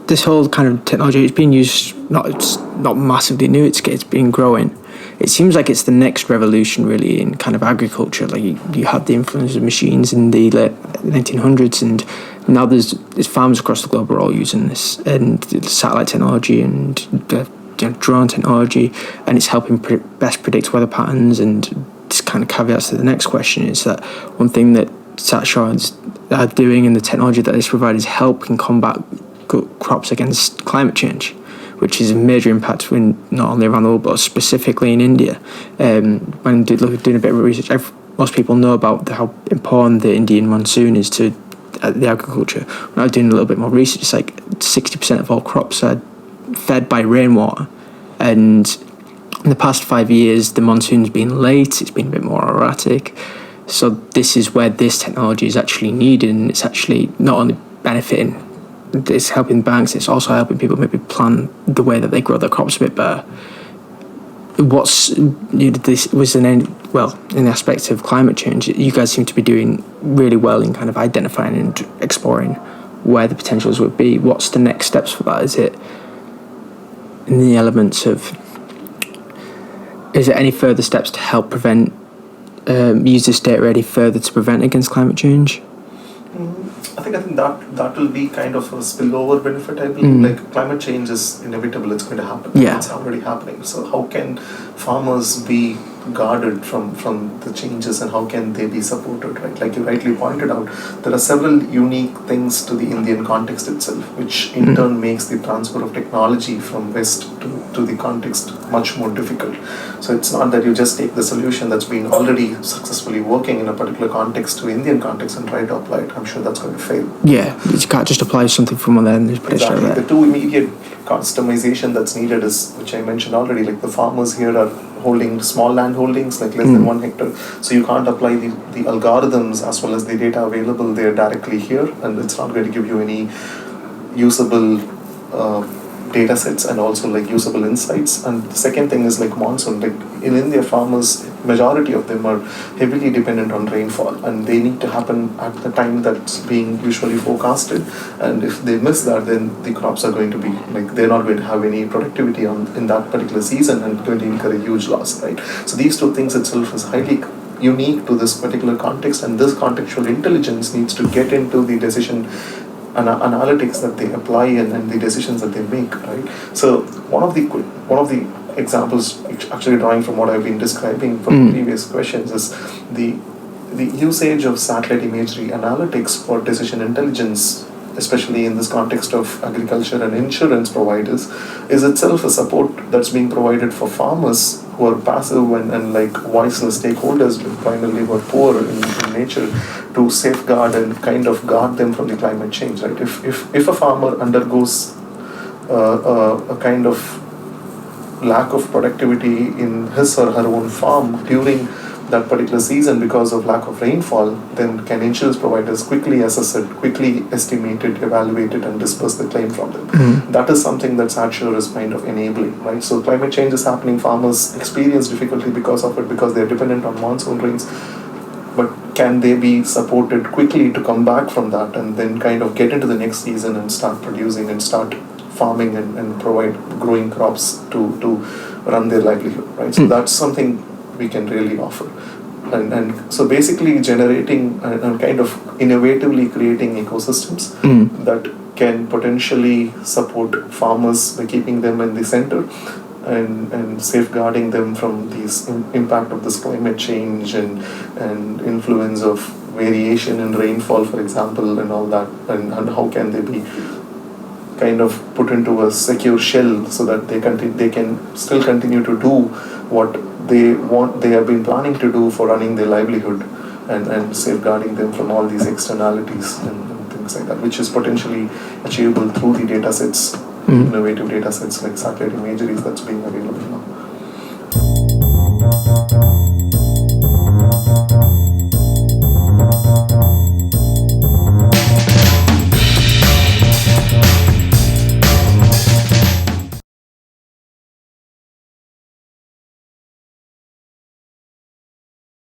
this whole kind of technology, it's being used, it's not massively new, it's been growing. It seems like it's the next revolution, really, in kind of agriculture. Like, you had the influence of machines in the late 1900s, and now there's farms across the globe are all using this, and satellite technology and drone technology, and it's helping best predict weather patterns. And this kind of caveats to the next question is that one thing that Satsure are doing and the technology that this provides is helping combat crops against climate change, which is a major impact not only around the world but specifically in India. When doing a bit of research, most people know about how important the Indian monsoon is to the agriculture. When I was doing a little bit more research, it's like 60% of all crops are fed by rainwater, and in the past 5 years the monsoon's been late, it's been a bit more erratic. So this is where this technology is actually needed, and it's actually not only benefiting, it's helping banks, it's also helping people maybe plan the way that they grow their crops a bit better. This was in the aspect of climate change, you guys seem to be doing really well in kind of identifying and exploring where the potentials would be. What's the next steps for that? Is it in the elements of, is there any further steps to help prevent, use this data any further to prevent against climate change? I think that will be kind of a spillover benefit, I believe. Like, climate change is inevitable, it's going to happen. Yeah. It's already happening. So how can farmers be guarded from the changes, and how can they be supported, right? Like you rightly pointed out, there are several unique things to the Indian context itself, which in turn makes the transfer of technology from West to the context much more difficult. So it's not that you just take the solution that's been already successfully working in a particular context to Indian context and try to apply it. I'm sure that's going to fail. Yeah, you can't just apply something from one end and put it straight there. The two immediate customization that's needed is, which I mentioned already, like the farmers here are holding small land holdings, like less than 1 hectare. So you can't apply the algorithms as well as the data available there directly here, and it's not going to give you any usable data sets and also like usable insights. And the second thing is like monsoon. Like in India, farmers, majority of them are heavily dependent on rainfall, and they need to happen at the time that's being usually forecasted. And if they miss that, then the crops are going to be like, they're not going to have any productivity in that particular season and going to incur a huge loss, right? So these two things itself is highly unique to this particular context, and this contextual intelligence needs to get into the decision analytics that they apply and the decisions that they make, right? So one of the examples, actually drawing from what I've been describing from previous questions, is the usage of satellite imagery analytics for decision intelligence, especially in this context of agriculture and insurance providers, is itself a support that's being provided for farmers who are passive and like voiceless stakeholders, primarily who are poor in nature, to safeguard and kind of guard them from the climate change, right? If a farmer undergoes a kind of lack of productivity in his or her own farm during that particular season because of lack of rainfall, then can insurance providers quickly assess it, quickly estimate it, evaluate it, and disperse the claim from them. That is something that Satsure is kind of enabling, right? So climate change is happening, farmers experience difficulty because of it, because they're dependent on monsoon rains. But can they be supported quickly to come back from that and then kind of get into the next season and start producing and start farming and provide growing crops to run their livelihood, right? So that's something we can really offer. And so basically generating and kind of innovatively creating ecosystems that can potentially support farmers by keeping them in the center and safeguarding them from these impact of this climate change and influence of variation in rainfall, for example, and all that, and how can they be kind of put into a secure shell so that they can still continue to do what they have been planning to do for running their livelihood, and safeguarding them from all these externalities and things like that, which is potentially achievable through the data sets, innovative data sets like satellite imageries that's being available.